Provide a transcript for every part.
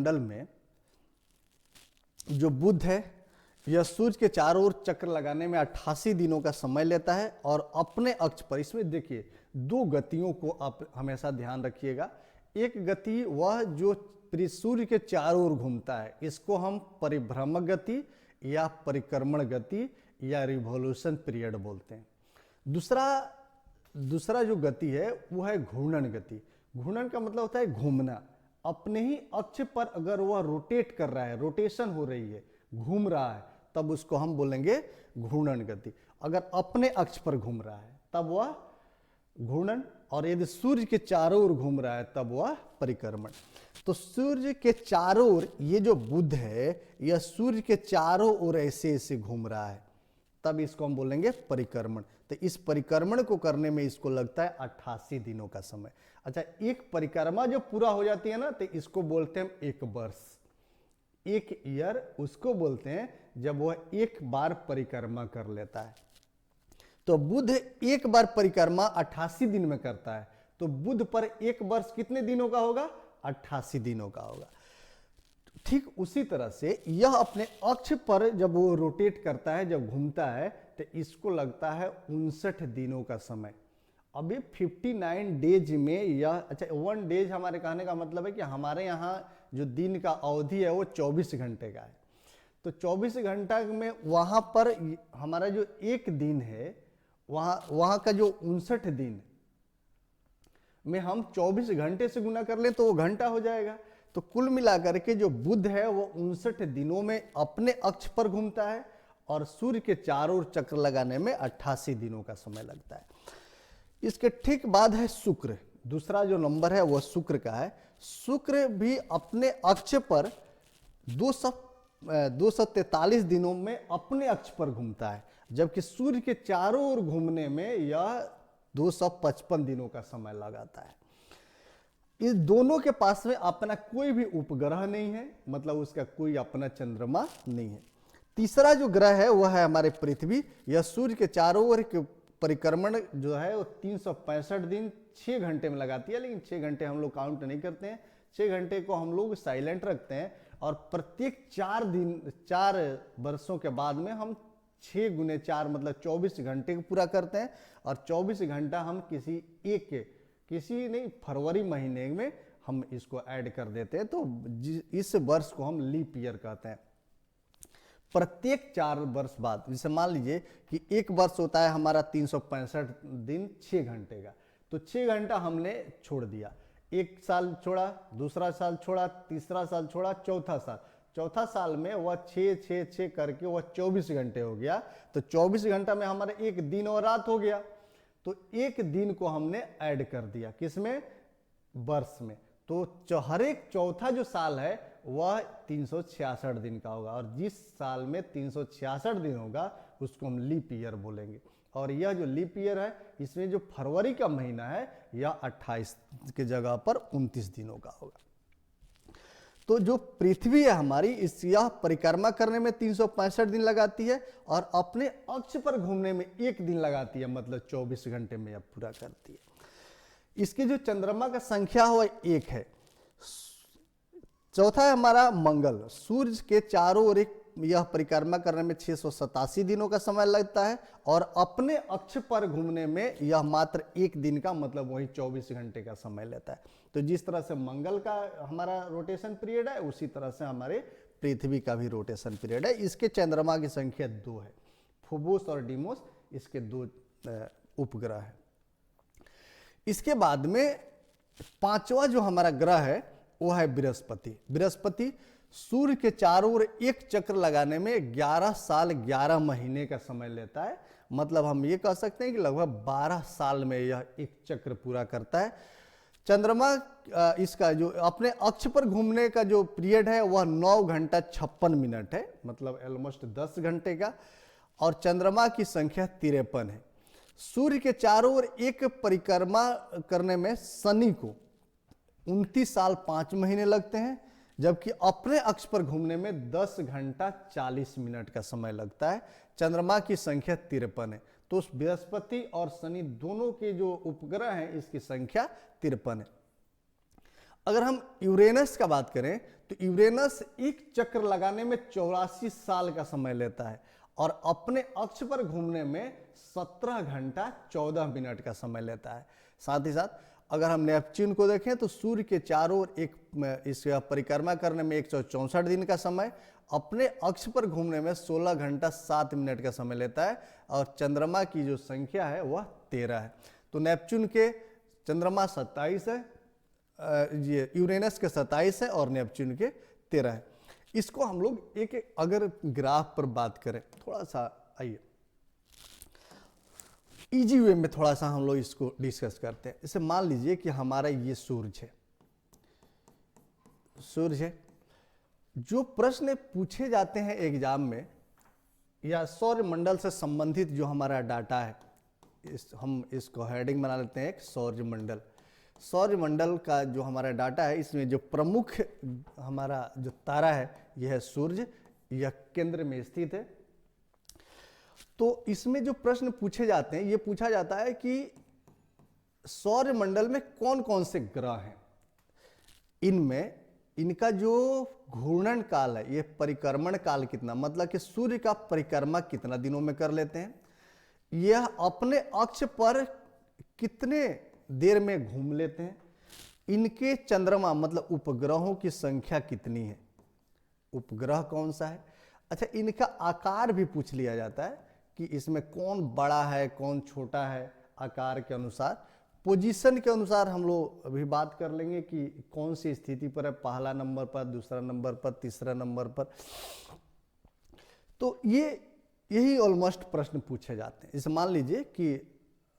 मंडल में जो बुध है यह सूर्य के चारों ओर चक्र लगाने में 88 दिनों का समय लेता है और अपने अक्ष पर, इसमें देखिए दो गतियों को आप हमेशा ध्यान रखिएगा। एक गति वह जो सूर्य के चारों ओर घूमता है, इसको हम परिभ्रमक गति या परिक्रमण गति या रिवॉल्यूशन पीरियड बोलते हैं। दूसरा जो गति है वो है घूर्णन गति। घूर्णन का मतलब होता है घूमना। अपने ही अक्ष पर अगर वह रोटेट कर रहा है, रोटेशन हो रही है, घूम रहा है, तब उसको हम बोलेंगे घूर्णन गति। अगर अपने अक्ष पर घूम रहा है तब वह घूर्णन, और यदि सूर्य के चारों ओर घूम रहा है तब वह परिक्रमण। तो सूर्य के चारों ओर ये जो बुध है यह सूर्य के चारों ओर ऐसे ऐसे घूम रहा है, तब इसको हम बोलेंगे परिक्रमण। तो इस परिक्रमण को करने में इसको लगता है 88 दिनों का समय। अच्छा, एक परिक्रमा जब पूरा हो जाती है ना तो इसको बोलते हैं एक वर्ष, एक ईयर उसको बोलते हैं जब वह एक बार परिक्रमा कर लेता है। तो बुध एक बार परिक्रमा 88 दिन में करता है, तो बुध पर एक वर्ष कितने दिनों का होगा? 88 दिनों का होगा। ठीक उसी तरह से यह अपने अक्ष पर जब वो रोटेट करता है, जब घूमता है, तो इसको लगता है 59 दिनों का समय। अभी 59 डेज में यह, अच्छा 1 डेज हमारे कहने का मतलब है कि हमारे यहाँ जो दिन का अवधि है वो 24 घंटे का है। तो 24 घंटा में वहाँ पर हमारा जो एक दिन है, वहाँ का जो 59 दिन में हम 24 घंटे से गुना कर लें तो वो घंटा हो जाएगा। तो कुल मिलाकर के जो बुध है वो 59 दिनों में अपने अक्ष पर घूमता है और सूर्य के चारों ओर चक्र लगाने में 88 दिनों का समय लगता है। इसके ठीक बाद है शुक्र। दूसरा जो नंबर है वो शुक्र का है। शुक्र भी अपने अक्ष पर 243 दिनों में अपने अक्ष पर घूमता है, जबकि सूर्य के चारों ओर घूमने में यह 255 दिनों का समय लगाता है। इस दोनों के पास में अपना कोई भी उपग्रह नहीं है, मतलब उसका कोई अपना चंद्रमा नहीं है। तीसरा जो ग्रह है वह है हमारे पृथ्वी। यह सूर्य के चारों ओर के परिक्रमण जो है वो 365 दिन 6 घंटे में लगाती है, लेकिन 6 घंटे हम लोग काउंट नहीं करते हैं। 6 घंटे को हम लोग साइलेंट रखते हैं और प्रत्येक 4 वर्षों के बाद में हम 6 गुने 4 मतलब 24 घंटे को पूरा करते हैं। और 24 घंटा हम किसी नहीं फरवरी महीने में हम इसको ऐड कर देते हैं, तो इस वर्ष को हम लीप ईयर कहते हैं। प्रत्येक 4 वर्ष बाद, जैसे मान लीजिए कि एक वर्ष होता है हमारा 365 दिन 6 घंटे का, तो 6 घंटा हमने छोड़ दिया। एक साल छोड़ा, दूसरा साल छोड़ा, तीसरा साल छोड़ा, चौथा साल में वह 6 करके वह 24 घंटे हो गया। तो 24 घंटा में हमारे एक दिन और रात हो गया, तो एक दिन को हमने ऐड कर दिया किसमें? वर्ष में। तो हर एक चौथा जो साल है वह 366 दिन का होगा, और जिस साल में 366 दिन होगा उसको हम लीप ईयर बोलेंगे। और यह जो लीप ईयर है इसमें जो फरवरी का महीना है यह 28 के जगह पर 29 दिनों का होगा। तो जो पृथ्वी है हमारी, यह परिक्रमा करने में 365 दिन लगाती है और अपने अक्ष पर घूमने में 1 दिन लगाती है, मतलब 24 घंटे में यह पूरा करती है। इसकी जो चंद्रमा का संख्या हो 1 है। चौथा है हमारा मंगल। सूर्य के चारों ओर यह परिक्रमा करने में 687 दिनों का समय लगता है और अपने अक्ष पर घूमने में यह मात्र 1 दिन का, मतलब वही 24 घंटे का समय लेता है। तो जिस तरह से मंगल का हमारा रोटेशन पीरियड है, उसी तरह से हमारे पृथ्वी का भी रोटेशन पीरियड है। इसके चंद्रमा की संख्या 2 है, फोबोस और डीमोस, इसके 2 उपग्रह है। इसके बाद में 5वां जो हमारा ग्रह है वो है बृहस्पति। बृहस्पति सूर्य के चारों ओर एक चक्र लगाने में 11 साल 11 महीने का समय लेता है, मतलब हम ये कह सकते हैं कि लगभग 12 साल में यह एक चक्र पूरा करता है। चंद्रमा इसका जो अपने अक्ष पर घूमने का जो पीरियड है वह 9 घंटा 56 मिनट है, मतलब ऑलमोस्ट 10 घंटे का, और चंद्रमा की संख्या 53 है। सूर्य के चारों ओर एक परिक्रमा करने में शनि को 29 साल 5 महीने लगते हैं, जबकि अपने अक्ष पर घूमने में 10 घंटा 40 मिनट का समय लगता है। चंद्रमा की संख्या 53 है। तो बृहस्पति और शनि दोनों के जो उपग्रह हैं इसकी संख्या 53 है। अगर हम यूरेनस का बात करें तो यूरेनस एक चक्र लगाने में 84 साल का समय लेता है और अपने अक्ष पर घूमने में 17 घंटा 14 मिनट का समय लेता है। साथ ही साथ अगर हम नेपच्यून को देखें तो सूर्य के चारों ओर इस परिक्रमा करने में 164 दिन का समय, अपने अक्ष पर घूमने में 16 घंटा 7 मिनट का समय लेता है और चंद्रमा की जो संख्या है वह 13 है। तो नेपच्यून के चंद्रमा 27 है, ये यूरेनस के 27 है और नेपच्यून के 13 है। इसको हम लोग एक अगर ग्राफ पर बात करें, थोड़ा सा आइए इजी वे में थोड़ा सा हम लोग इसको डिस्कस करते हैं। इसे मान लीजिए कि हमारा ये सूरज है, जो प्रश्न पूछे जाते हैं एग्जाम में या सौर मंडल से संबंधित जो हमारा डाटा है, हम इसको हेडिंग बना लेते हैं एक सौर मंडल। सौर मंडल का जो हमारा डाटा है, इसमें जो प्रमुख हमारा जो तारा है यह है सूर्य, यह केंद्र में स्थित है। तो इसमें जो प्रश्न पूछे जाते हैं, ये पूछा जाता है कि सौर मंडल में कौन कौन से ग्रह हैं, इनमें इनका जो घूर्णन काल है, ये परिक्रमण काल कितना, मतलब कि सूर्य का परिक्रमा कितना दिनों में कर लेते हैं, यह अपने अक्ष पर कितने देर में घूम लेते हैं, इनके चंद्रमा मतलब उपग्रहों की संख्या कितनी है, उपग्रह कौन सा है। अच्छा, इनका आकार भी पूछ लिया जाता है कि इसमें कौन बड़ा है कौन छोटा है, आकार के अनुसार। पोजीशन के अनुसार हम लोग अभी बात कर लेंगे कि कौन सी स्थिति पर है, पहला नंबर पर, दूसरा नंबर पर, तीसरा नंबर पर। तो यही ऑलमोस्ट प्रश्न पूछे जाते हैं। इसे मान लीजिए कि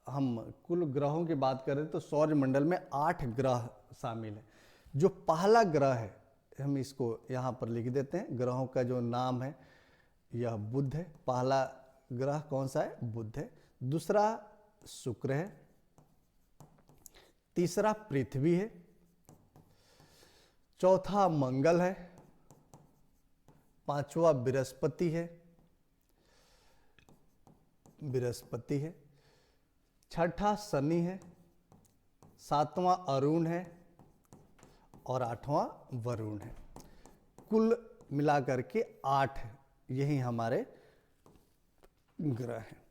हम कुल ग्रहों की बात करें तो सौर मंडल में 8 ग्रह शामिल हैं। जो पहला ग्रह है, हम इसको यहाँ पर लिख देते हैं, ग्रहों का जो नाम है यह बुध है। पहला ग्रह कौन सा है, बुध है। दूसरा शुक्र है, तीसरा पृथ्वी है, चौथा मंगल है, पांचवा बृहस्पति है, छठा शनि है, सातवां अरुण है और आठवां वरुण है। कुल मिलाकर के 8 यही हमारे ग्रह हैं।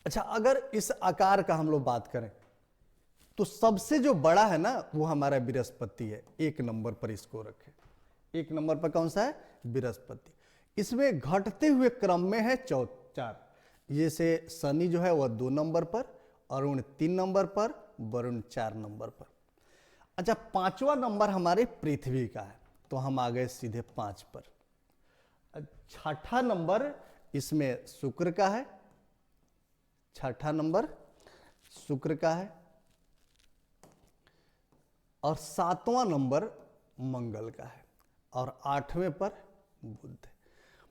अच्छा, अगर इस आकार का हम लोग बात करें तो सबसे जो बड़ा है ना वो हमारा बृहस्पति है। 1 नंबर पर इसको रखें, 1 नंबर पर कौन सा है, बृहस्पति। इसमें घटते हुए क्रम में है 4। जैसे शनि जो है वह 2 नंबर पर, अरुण 3 नंबर पर, वरुण 4 नंबर पर। अच्छा, 5वां नंबर हमारे पृथ्वी का है, तो हम आ गए सीधे 5 पर। 6ठा नंबर इसमें शुक्र का है, 6ठा नंबर शुक्र का है और 7वां नंबर मंगल का है और 8वें पर बुध है।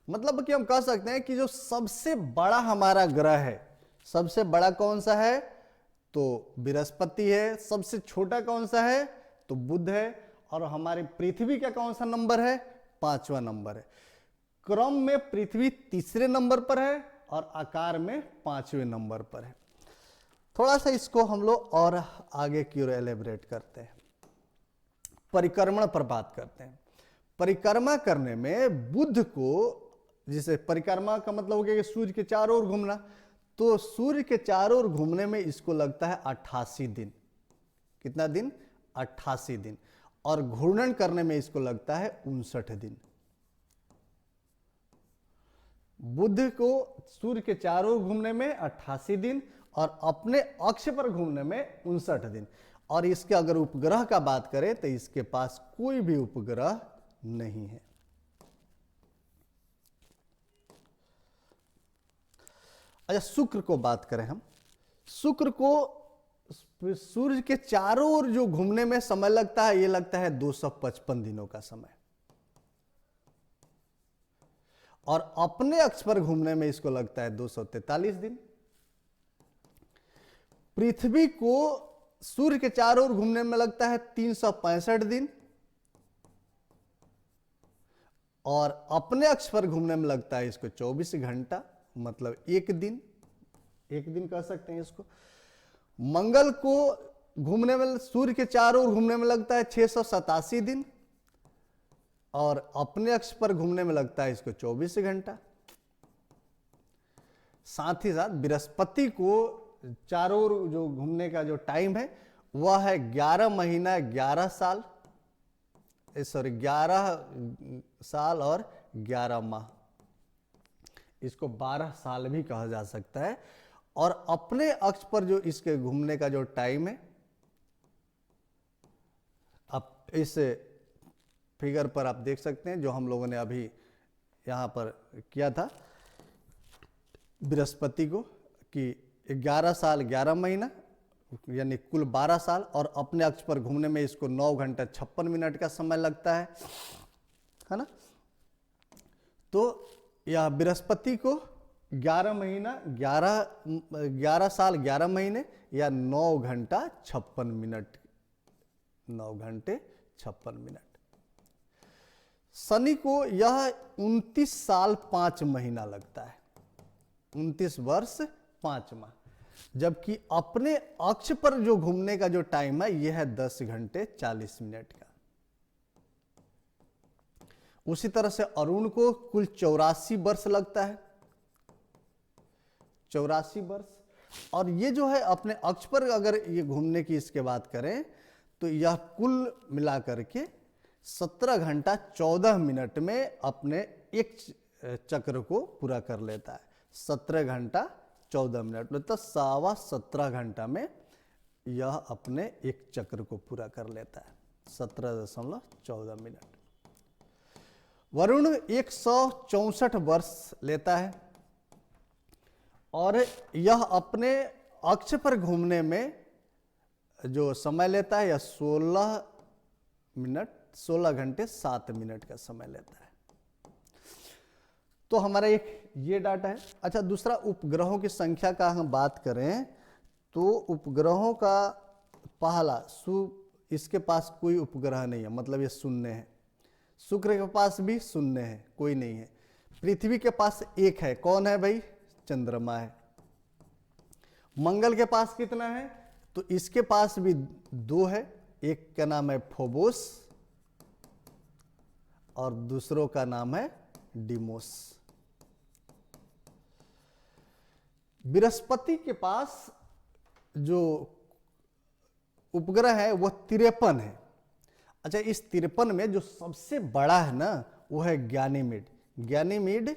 मतलब कि हम कह सकते हैं कि जो सबसे बड़ा हमारा ग्रह है, सबसे बड़ा कौन सा है तो बृहस्पति है, सबसे छोटा कौन सा है तो बुध है और हमारी पृथ्वी का कौन सा नंबर है, 5वां नंबर है। क्रम में पृथ्वी 3रे नंबर पर है और आकार में 5वें नंबर पर है। थोड़ा सा इसको हम लोग और आगे की ओर एलेबरेट करते हैं, परिक्रमण पर बात करते हैं। परिक्रमा करने में बुध को, जिसे परिक्रमा का मतलब हो गया कि सूर्य के चारों ओर घूमना, तो सूर्य के चारों ओर घूमने में इसको लगता है 88 दिन। कितना दिन, 88 दिन। और घूर्णन करने में इसको लगता है 59 दिन। बुध को सूर्य के चारों ओर घूमने में 88 दिन और अपने अक्ष पर घूमने में 59 दिन। और इसके अगर उपग्रह का बात करें तो इसके पास कोई भी उपग्रह नहीं है। अच्छा, शुक्र को बात करें हम, शुक्र को सूर्य के चारों ओर जो घूमने में समय लगता है, ये लगता है 255 दिनों का समय और अपने अक्ष पर घूमने में इसको लगता है 243 दिन। पृथ्वी को सूर्य के चारों ओर घूमने में लगता है 365 दिन और अपने अक्ष पर घूमने में लगता है इसको 24 घंटा, मतलब 1 दिन कह सकते हैं इसको। मंगल को घूमने में, सूर्य के चारों ओर घूमने में लगता है 687 दिन, और अपने अक्ष पर घूमने में लगता है इसको 24 घंटा। साथ ही साथ बृहस्पति को चारों ओर जो घूमने का जो टाइम है वह है 11 महीना 11 साल, सॉरी 11 साल और 11 माह, इसको 12 साल भी कहा जा सकता है। और अपने अक्ष पर जो इसके घूमने का जो टाइम है, आप इस फिगर पर आप देख सकते हैं जो हम लोगों ने अभी यहां पर किया था बृहस्पति को, कि 11 साल 11 महीना यानी कुल 12 साल, और अपने अक्ष पर घूमने में इसको 9 घंटा 56 मिनट का समय लगता है ना। तो यह बृहस्पति को 11 महीना 11 साल 11 महीने या 9 घंटा 56 मिनट, 9 घंटे 56 मिनट। शनि को यह 29 साल 5 महीना लगता है, 29 वर्ष 5 माह, जबकि अपने अक्ष पर जो घूमने का जो टाइम है यह है 10 घंटे 40 मिनट का। उसी तरह से अरुण को कुल 84 वर्ष लगता है, 84 वर्ष। और ये जो है अपने अक्ष पर अगर ये घूमने की इसके बात करें तो यह कुल मिलाकर के 17 घंटा 14 मिनट में अपने एक चक्र को पूरा कर लेता है। 17 घंटा 14 मिनट मतलब 17.25 घंटा में यह अपने एक चक्र को पूरा कर लेता है, 17.14 मिनट। वरुण 164 वर्ष लेता है और यह अपने अक्ष पर घूमने में जो समय लेता है यह 16 घंटे 7 मिनट का समय लेता है। तो हमारा एक ये डाटा है। अच्छा, दूसरा उपग्रहों की संख्या का हम बात करें तो उपग्रहों का पहला इसके पास कोई उपग्रह नहीं है, मतलब ये शून्य है। शुक्र के पास भी शून्य है, कोई नहीं है। पृथ्वी के पास एक है, कौन है भाई? चंद्रमा है। मंगल के पास कितना है? तो इसके पास भी 2 है, एक का नाम है फोबोस और दूसरों का नाम है डिमोस। बृहस्पति के पास जो उपग्रह है वह 53 है। अच्छा, इस 53 में जो सबसे बड़ा है ना वो है गैनीमेड। गैनीमेड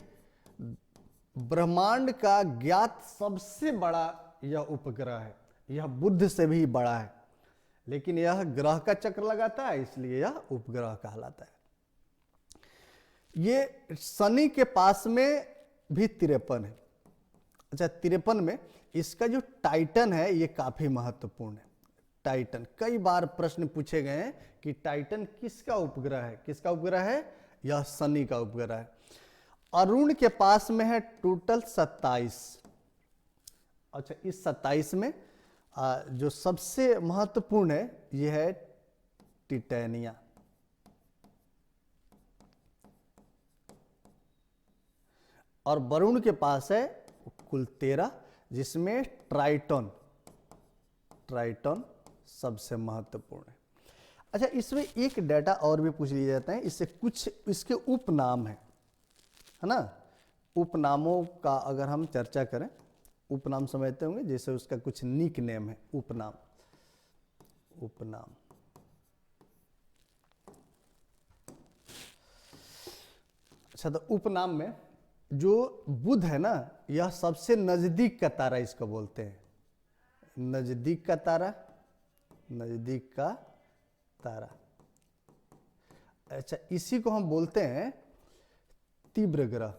ब्रह्मांड का ज्ञात सबसे बड़ा यह उपग्रह है। यह बुध से भी बड़ा है, लेकिन यह ग्रह का चक्र लगाता है इसलिए यह उपग्रह कहलाता है। ये शनि के पास में भी 53 है। अच्छा, 53 में इसका जो टाइटन है ये काफी महत्वपूर्ण है। टाइटन, कई बार प्रश्न पूछे गए हैं कि टाइटन किसका उपग्रह है? किसका उपग्रह है? यह शनि का उपग्रह है। अरुण के पास में है टोटल 27। अच्छा, इस 27 में जो सबसे महत्वपूर्ण है यह है टिटेनिया। और वरुण के पास है कुल 13, जिसमें ट्राइटन सबसे महत्वपूर्ण है। अच्छा, इसमें एक डाटा और भी पूछ लिया जाता है, इससे कुछ इसके उपनाम है ना। उपनामों का अगर हम चर्चा करें, उपनाम समझते होंगे, जैसे उसका कुछ निक नेम है, उपनाम। अच्छा, तो उपनाम में जो बुध है ना यह सबसे नजदीक का तारा इसको बोलते हैं। नजदीक का तारा। अच्छा, इसी को हम बोलते हैं तीव्र ग्रह।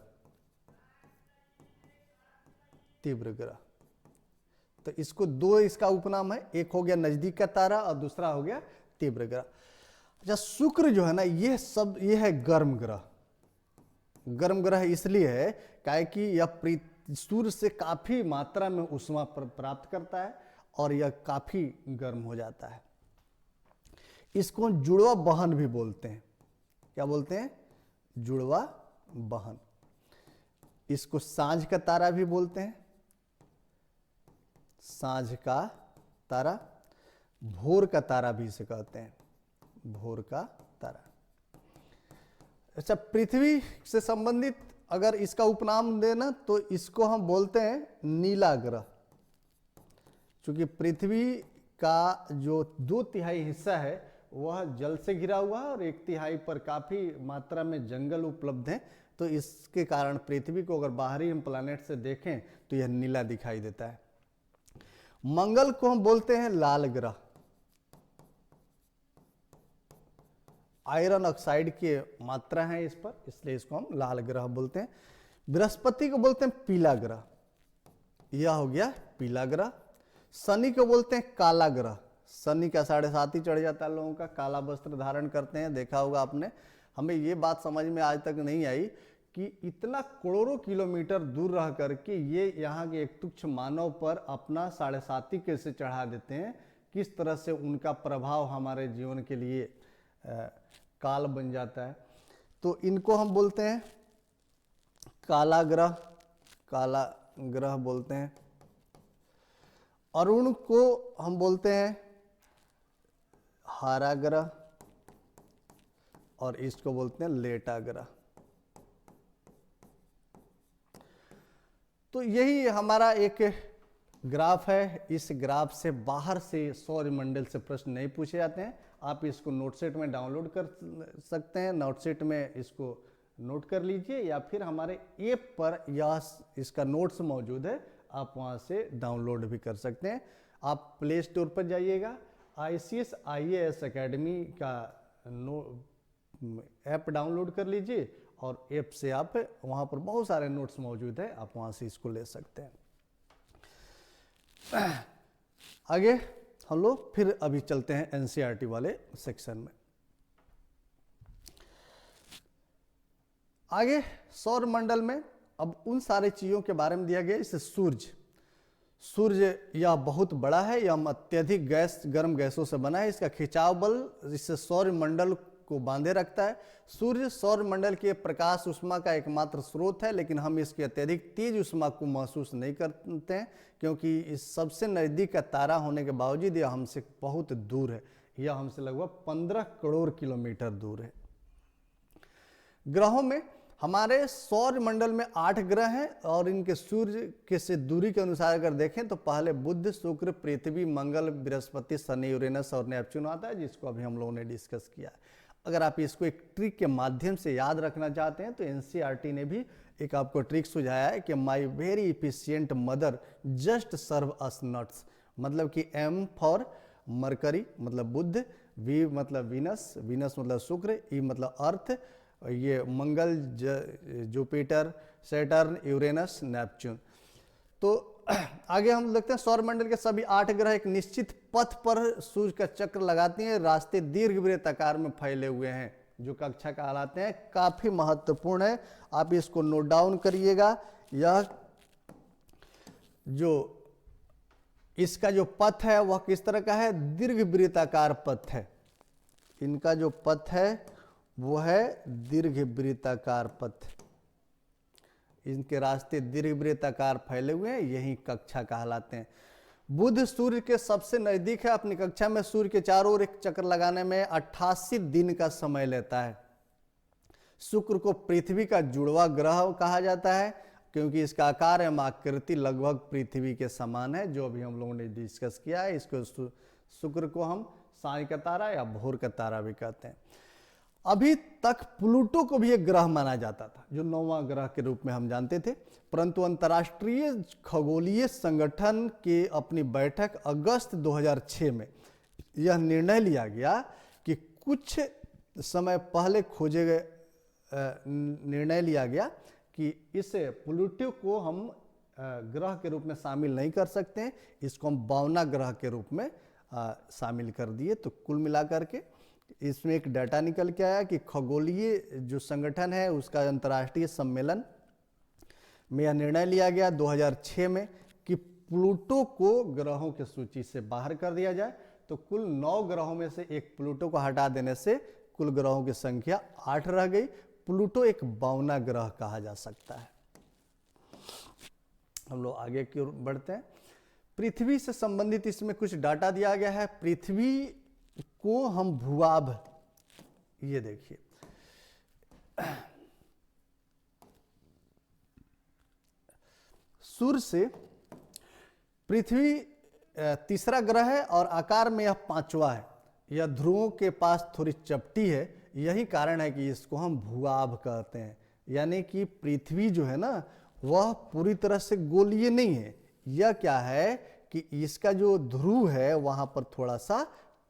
तो इसको 2 इसका उपनाम है, एक हो गया नजदीक का तारा और दूसरा हो गया तीव्र ग्रह। अच्छा, शुक्र जो है ना ये है गर्म ग्रह। गर्म ग्रह इसलिए है काहे कि यह सूर्य से काफी मात्रा में ऊष्मा प्राप्त करता है और यह काफी गर्म हो जाता है। इसको जुड़वा बहन भी बोलते हैं। क्या बोलते हैं? जुड़वा बहन। इसको सांझ का तारा भी बोलते हैं, सांझ का तारा, भोर का तारा भी इसे कहते हैं, भोर का तारा। अच्छा, पृथ्वी से संबंधित अगर इसका उपनाम देना तो इसको हम बोलते हैं नीला ग्रह, क्योंकि पृथ्वी का जो 2/3 हिस्सा है वह जल से घिरा हुआ है और 1/3 पर काफी मात्रा में जंगल उपलब्ध है, तो इसके कारण पृथ्वी को अगर बाहरी हम प्लैनेट से देखें तो यह नीला दिखाई देता है। मंगल को हम बोलते हैं लाल ग्रह, आयरन ऑक्साइड की मात्रा है इस पर, इसलिए इसको हम लाल ग्रह बोलते हैं। बृहस्पति को बोलते हैं पीला ग्रह, यह हो गया पीला ग्रह। शनि को बोलते हैं काला ग्रह, शनि का 7.5 ही चढ़ जाता है लोगों का, काला वस्त्र धारण करते हैं, देखा होगा आपने। हमें ये बात समझ में आज तक नहीं आई कि इतना करोड़ों किलोमीटर दूर रह करके ये यहाँ के एक तुच्छ मानव पर अपना 7.5 कैसे चढ़ा देते हैं, किस तरह से उनका प्रभाव हमारे जीवन के लिए काल बन जाता है। तो इनको हम बोलते हैं काला ग्रह, काला ग्रह बोलते हैं। अरुण को हम बोलते हैं हरा ग्रह और इसको बोलते हैं लेटा ग्रह। तो यही हमारा एक ग्राफ है। इस ग्राफ से बाहर से सौरमंडल से प्रश्न नहीं पूछे जाते हैं। आप इसको नोटसेट में डाउनलोड कर सकते हैं, नोटसेट में इसको नोट कर लीजिए, या फिर हमारे ऐप पर यह इसका नोट्स मौजूद है, आप वहाँ से डाउनलोड भी कर सकते हैं। आप प्ले स्टोर पर जाइएगा, ICS IAS अकेडमी का ऐप डाउनलोड कर लीजिए और ऐप से आप वहाँ पर बहुत सारे नोट्स मौजूद है, आप वहाँ से इसको ले सकते हैं। आगे हम लोग फिर अभी चलते हैं NCERT वाले सेक्शन में। आगे सौरमंडल में अब उन सारे चीज़ों के बारे में दिया गया, जैसे सूर्य यह बहुत बड़ा है, यह अत्यधिक गर्म गैसों से बना है, इसका खिंचाव बल इससे सौरमंडल को बांधे रखता है। सूर्य सौरमंडल के प्रकाश उष्मा का एकमात्र स्रोत है, लेकिन हम इसकी अत्यधिक तेज उष्मा को महसूस नहीं करते हैं, क्योंकि इस सबसे नज़दीक का तारा होने के बावजूद यह हमसे बहुत दूर है, यह हमसे लगभग 15 करोड़ किलोमीटर दूर है। ग्रहों में हमारे सौर मंडल में 8 ग्रह हैं और इनके सूर्य के से दूरी के अनुसार अगर देखें तो पहले बुध, शुक्र, पृथ्वी, मंगल, बृहस्पति, शनि, यूरेनस और नेपच्यून आता है, जिसको अभी हम लोगों ने डिस्कस किया। अगर आप इसको एक ट्रिक के माध्यम से याद रखना चाहते हैं तो NCERT ने भी एक आपको ट्रिक सुझाया है कि my very efficient mother just serve us nuts, मतलब कि M फॉर मरकरी मतलब बुध, V मतलब वीनस, वीनस मतलब शुक्र, E मतलब अर्थ, ये Mangal, Jupiter, Saturn, Uranus, Neptune. तो आगे हम देखते हैं सौरमंडल के सभी 8 ग्रह एक निश्चित पथ पर सूर्य का चक्र लगाती हैं, रास्ते दीर्घवृत्ताकार में फैले हुए हैं, जो कक्षा कहलाते हैं। काफी महत्वपूर्ण है, आप इसको नोट डाउन करिएगा। यह जो इसका जो पथ है वह किस तरह का है, दीर्घवृत्ताकार पथ है। इनका जो पथ है वो है दीर्घवृत्ताकार पथ, इनके रास्ते दीर्घवृत्ताकार फैले हुए हैं, यही कक्षा कहलाते हैं। बुध सूर्य के सबसे नजदीक है, अपनी कक्षा में सूर्य के चारों ओर एक चक्कर लगाने में 88 दिन का समय लेता है। शुक्र को पृथ्वी का जुड़वा ग्रह कहा जाता है, क्योंकि इसका आकार एवं आकृति लगभग पृथ्वी के समान है, जो अभी हम लोगों ने डिस्कस किया है। इसको शुक्र को हम साय का तारा या भोर का तारा भी कहते हैं। अभी तक प्लूटो को भी एक ग्रह माना जाता था, जो 9वां ग्रह के रूप में हम जानते थे, परंतु अंतर्राष्ट्रीय खगोलीय संगठन के अपनी बैठक अगस्त 2006 में यह निर्णय लिया गया कि कुछ समय पहले खोजे गए निर्णय लिया गया कि इस प्लूटो को हम ग्रह के रूप में शामिल नहीं कर सकते हैं, इसको हम 52 ग्रह के रूप में शामिल कर दिए। तो कुल मिलाकर के इसमें एक डाटा निकल के आया कि खगोलीय जो संगठन है उसका अंतर्राष्ट्रीय सम्मेलन में यह निर्णय लिया गया 2006 में कि प्लूटो को ग्रहों की सूची से बाहर कर दिया जाए। तो कुल 9 ग्रहों में से एक प्लूटो को हटा देने से कुल ग्रहों की संख्या 8 रह गई। प्लूटो एक 52वां ग्रह कहा जा सकता है। हम लोग आगे की ओर बढ़ते हैं। पृथ्वी से संबंधित इसमें कुछ डाटा दिया गया है। पृथ्वी को हम भूभाग, ये देखिए सूर्य से पृथ्वी तीसरा ग्रह है और आकार में यह पांचवा है। यह ध्रुवों के पास थोड़ी चपटी है, यही कारण है कि इसको हम भूभाग कहते हैं। यानी कि पृथ्वी जो है ना वह पूरी तरह से गोलीय नहीं है। यह क्या है कि इसका जो ध्रुव है वहां पर थोड़ा सा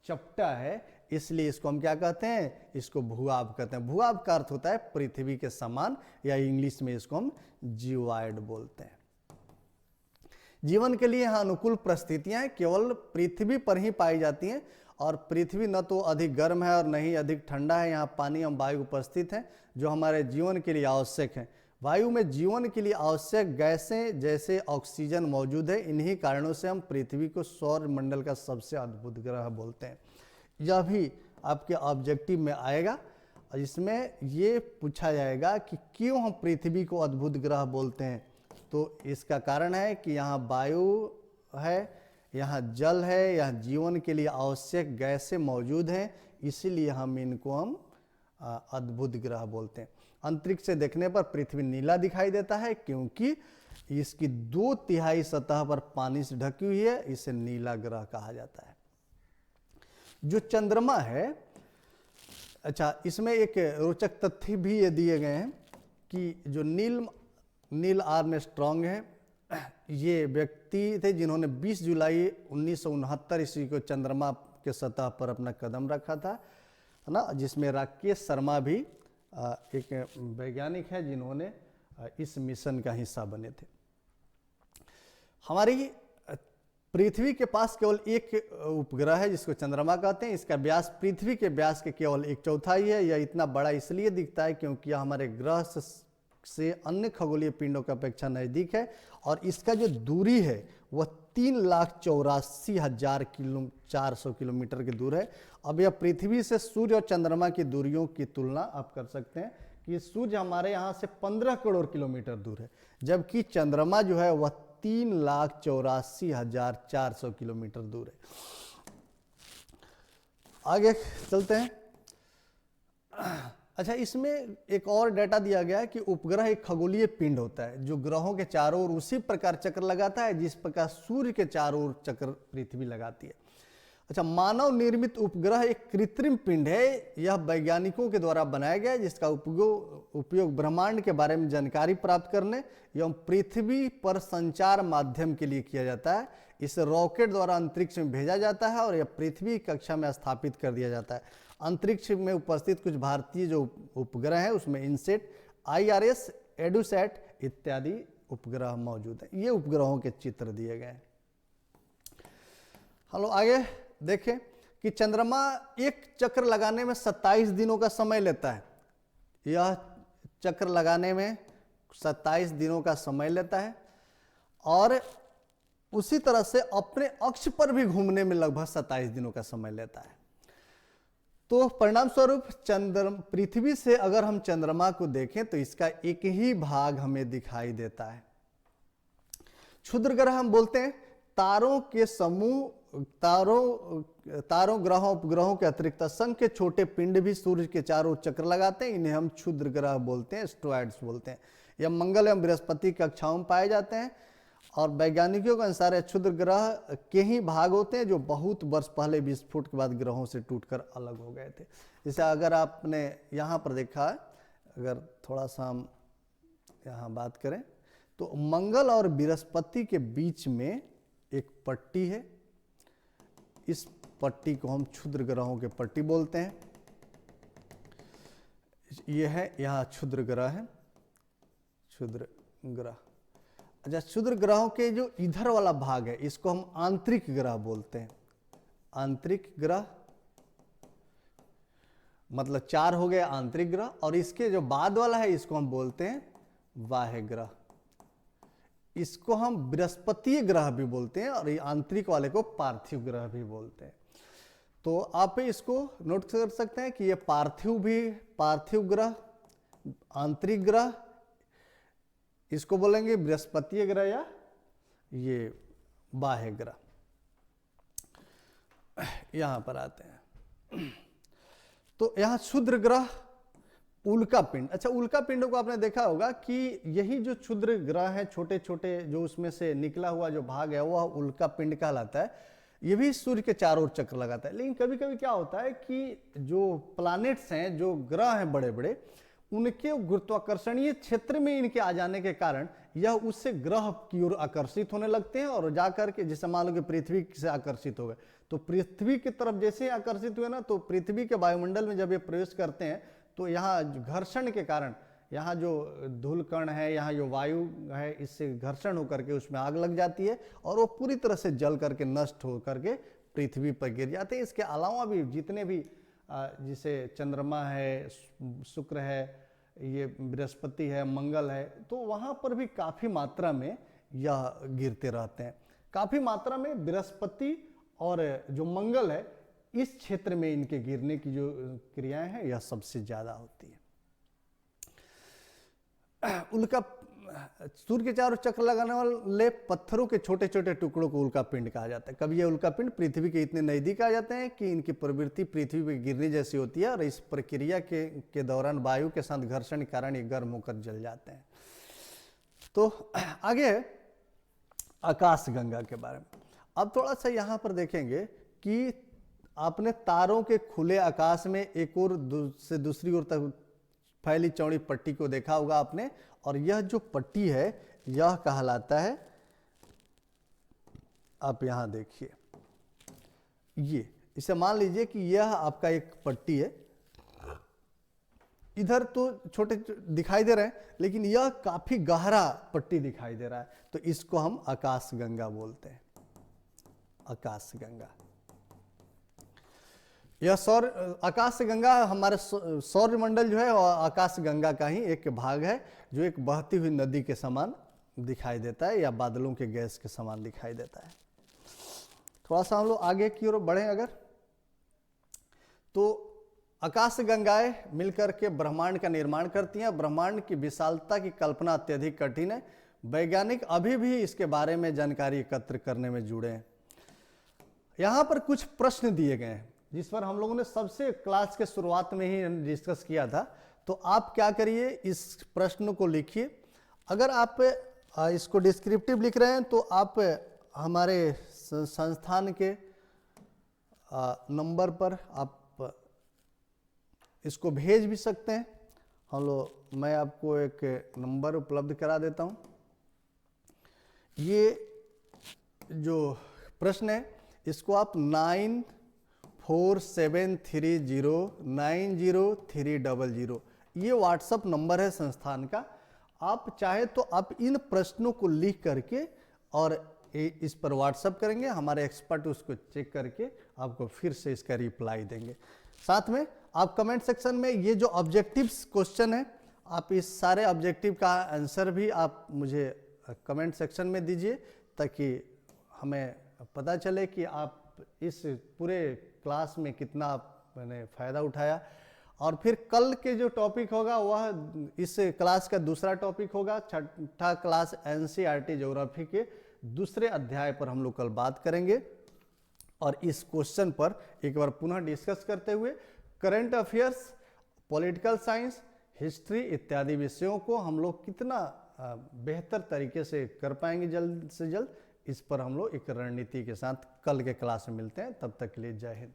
चपटा है, इसलिए इसको हम क्या कहते हैं, इसको भूभाग कहते हैं। भूभाग का अर्थ होता है पृथ्वी के समान, या इंग्लिश में इसको हम जियोइड बोलते हैं। जीवन के लिए यहाँ अनुकूल परिस्थितियां केवल पृथ्वी पर ही पाई जाती हैं, और पृथ्वी न तो अधिक गर्म है और न ही अधिक ठंडा है। यहाँ पानी एवं वायु उपस्थित हैं जो हमारे जीवन के लिए आवश्यक हैं। वायु में जीवन के लिए आवश्यक गैसें जैसे ऑक्सीजन मौजूद है। इन्हीं कारणों से हम पृथ्वी को सौर मंडल का सबसे अद्भुत ग्रह बोलते हैं। यह भी आपके ऑब्जेक्टिव में आएगा और इसमें ये पूछा जाएगा कि क्यों हम पृथ्वी को अद्भुत ग्रह बोलते हैं। तो इसका कारण है कि यहाँ वायु है, यहाँ जल है, यहाँ जीवन के लिए आवश्यक गैसें मौजूद हैं, इसीलिए हम इनको अद्भुत ग्रह बोलते हैं। अंतरिक्ष से देखने पर पृथ्वी नीला दिखाई देता है क्योंकि इसकी 2/3 सतह पर पानी से ढकी हुई है, इसे नीला ग्रह कहा जाता है। जो चंद्रमा है, अच्छा इसमें एक रोचक तथ्य भी ये दिए गए हैं कि जो नील आर्मस्ट्रांग है, ये व्यक्ति थे जिन्होंने 20 जुलाई 1969 ईस्वी को चंद्रमा के सतह पर अपना कदम रखा था, है ना, जिसमें राकेश शर्मा भी एक वैज्ञानिक है जिन्होंने इस मिशन का हिस्सा बने थे। हमारी पृथ्वी के पास केवल एक उपग्रह है जिसको चंद्रमा कहते हैं। इसका व्यास पृथ्वी के व्यास के केवल 1/4 है। यह इतना बड़ा इसलिए दिखता है क्योंकि यह हमारे ग्रह से अन्य खगोलीय पिंडों की अपेक्षा नजदीक है, और इसका जो दूरी है वह 3,84,400 किलोमीटर की दूर है। अब यह पृथ्वी से सूर्य और चंद्रमा की दूरियों की तुलना आप कर सकते हैं कि सूर्य हमारे यहाँ से 15 करोड़ किलोमीटर दूर है, जबकि चंद्रमा जो है वह 3,84,400 किलोमीटर दूर है। आगे चलते हैं। अच्छा, इसमें एक और डेटा दिया गया है कि उपग्रह एक खगोलीय पिंड होता है जो ग्रहों के चारों ओर उसी प्रकार चक्र लगाता है जिस प्रकार सूर्य के चारों ओर चक्र पृथ्वी लगाती है। अच्छा, मानव निर्मित उपग्रह एक कृत्रिम पिंड है। यह वैज्ञानिकों के द्वारा बनाया गया है जिसका उपयोग ब्रह्मांड के बारे में जानकारी प्राप्त करने एवं पृथ्वी पर संचार माध्यम के लिए किया जाता है। इसे रॉकेट द्वारा अंतरिक्ष में भेजा जाता है और यह पृथ्वी कक्षा में स्थापित कर दिया जाता है। अंतरिक्ष में उपस्थित कुछ भारतीय जो उपग्रह हैं उसमें इनसेट, IRS, एडुसैट इत्यादि उपग्रह मौजूद हैं। ये उपग्रहों के चित्र दिए गए हैं। हेलो, आगे देखें कि चंद्रमा एक चक्र लगाने में 27 दिनों का समय लेता है। यह चक्र लगाने में 27 दिनों का समय लेता है और उसी तरह से अपने अक्ष पर भी घूमने में लगभग 27 दिनों का समय लेता है। तो परिणाम स्वरूप पृथ्वी से अगर हम चंद्रमा को देखें तो इसका एक ही भाग हमें दिखाई देता है। क्षुद्र ग्रह हम बोलते हैं तारों के समूह, तारों ग्रहों उपग्रहों के अतिरिक्त असंख्य छोटे पिंड भी सूर्य के चारों ओर चक्र लगाते हैं। इन्हें हम क्षुद्र ग्रह बोलते हैं, एस्ट्रॉयड्स बोलते हैं। यह मंगल एवं बृहस्पति की कक्षाओं में पाए जाते हैं और वैज्ञानिकों के अनुसार क्षुद्र ग्रह के ही भाग होते हैं जो बहुत वर्ष पहले विस्फोट के बाद ग्रहों से टूटकर अलग हो गए थे। जैसे अगर आपने यहाँ पर देखा है, अगर थोड़ा सा हम यहाँ बात करें तो मंगल और बृहस्पति के बीच में एक पट्टी है। इस पट्टी को हम क्षुद्र ग्रहों के पट्टी बोलते हैं। यह है, यहाँ क्षुद्र ग्रह है, क्षुद्र ग्रह। अच्छा, क्षुद्र ग्रहों के जो इधर वाला भाग है इसको हम आंतरिक ग्रह बोलते हैं। आंतरिक ग्रह मतलब 4 हो गए आंतरिक ग्रह, और इसके जो बाद वाला है इसको हम बोलते हैं बाह्य ग्रह। इसको हम बृहस्पतीय ग्रह भी बोलते हैं और ये आंतरिक वाले को पार्थिव ग्रह भी बोलते हैं। तो आप इसको नोट कर सकते हैं कि ये पार्थिव ग्रह, आंतरिक ग्रह इसको बोलेंगे बृहस्पतीय ग्रह या ये बाह्य ग्रह। यहां पर आते हैं तो यहां क्षुद्र ग्रह उल्का पिंड। अच्छा, उल्का पिंडों को आपने देखा होगा कि यही जो क्षुद्र ग्रह है, छोटे छोटे जो उसमें से निकला हुआ जो भाग है वह उल्का पिंड कहलाता है। ये भी सूर्य के चारों ओर चक्कर लगाता है। लेकिन कभी कभी क्या होता है कि जो प्लैनेट्स हैं, जो ग्रह हैं बड़े बड़े, उनके गुरुत्वाकर्षणीय क्षेत्र में इनके आ जाने के कारण यह उससे ग्रह की ओर आकर्षित होने लगते हैं और जाकर के, जैसे मान लो कि पृथ्वी से आकर्षित हो गए, तो पृथ्वी की तरफ जैसे ही आकर्षित हुए ना, तो पृथ्वी के वायुमंडल में जब ये प्रवेश करते हैं तो यहाँ घर्षण के कारण, यहाँ जो धूल कण है, यहाँ जो वायु है, इससे घर्षण होकर के उसमें आग लग जाती है और वो पूरी तरह से जल करके नष्ट हो करके पृथ्वी पर गिर जाते हैं। इसके अलावा भी जितने भी जैसे चंद्रमा है, शुक्र है, ये बृहस्पति है, मंगल है, तो वहाँ पर भी काफ़ी मात्रा में यह गिरते रहते हैं। काफ़ी मात्रा में बृहस्पति और जो मंगल है, इस क्षेत्र में इनके गिरने की जो क्रियाएं हैं यह सबसे ज़्यादा होती है। उल्का, सूर्य के चारों चक्कर लगाने वाले पत्थरों के छोटे छोटे टुकड़ों को उल्का पिंड कहा जाता है। कभी ये उल्का पिंड पृथ्वी के इतने नज़दीक आ जाते हैं कि इनकी प्रवृत्ति पृथ्वी पर गिरने जैसी होती है और इस प्रक्रिया के दौरान वायु के साथ घर्षण के कारण ये गर्म होकर जल जाते हैं। तो आगे आकाशगंगा के बारे में अब थोड़ा सा यहाँ पर देखेंगे कि आपने तारों के खुले आकाश में एक ओर से दूसरी ओर तक फैली चौड़ी पट्टी को देखा होगा आपने, और यह जो पट्टी है यह कहलाता है, आप यहां देखिए, ये इसे मान लीजिए कि यह आपका एक पट्टी है। इधर तो छोटे दिखाई दे रहे हैं, लेकिन यह काफी गहरा पट्टी दिखाई दे रहा है, तो इसको हम आकाशगंगा बोलते हैं। आकाशगंगा, यह आकाशगंगा हमारे सौरमंडल जो है और आकाशगंगा का ही एक भाग है, जो एक बहती हुई नदी के समान दिखाई देता है या बादलों के गैस के समान दिखाई देता है। थोड़ा सा हम लोग आगे की ओर बढ़े अगर, तो आकाशगंगाएं मिलकर के ब्रह्मांड का निर्माण करती हैं। ब्रह्मांड की विशालता की कल्पना अत्यधिक कठिन है। वैज्ञानिक अभी भी इसके बारे में जानकारी एकत्र करने में जुड़े हैं। यहाँ पर कुछ प्रश्न दिए गए हैं जिस पर हम लोगों ने सबसे क्लास के शुरुआत में ही डिस्कस किया था। तो आप क्या करिए, इस प्रश्न को लिखिए। अगर आप इसको डिस्क्रिप्टिव लिख रहे हैं तो आप हमारे संस्थान के नंबर पर आप इसको भेज भी सकते हैं। मैं आपको एक नंबर उपलब्ध करा देता हूं। ये जो प्रश्न है इसको आप 9473090300 ये व्हाट्सएप नंबर है संस्थान का। आप चाहे तो आप इन प्रश्नों को लिख करके और इस पर व्हाट्सएप करेंगे, हमारे एक्सपर्ट उसको चेक करके आपको फिर से इसका रिप्लाई देंगे। साथ में आप कमेंट सेक्शन में ये जो ऑब्जेक्टिव्स क्वेश्चन है, आप इस सारे ऑब्जेक्टिव का आंसर भी आप मुझे कमेंट सेक्शन में दीजिए, ताकि हमें पता चले कि आप इस पूरे क्लास में कितना मैंने फ़ायदा उठाया। और फिर कल के जो टॉपिक होगा वह इस क्लास का दूसरा टॉपिक होगा। छठा क्लास एनसीईआरटी ज्योग्राफी के दूसरे अध्याय पर हम लोग कल बात करेंगे और इस क्वेश्चन पर एक बार पुनः डिस्कस करते हुए current affairs, political science, history इत्यादि विषयों को हम लोग कितना बेहतर तरीके से कर पाएंगे जल्द से जल्द, इस पर हम लोग एक रणनीति के साथ कल के क्लास में मिलते हैं। तब तक के लिए जय हिंद।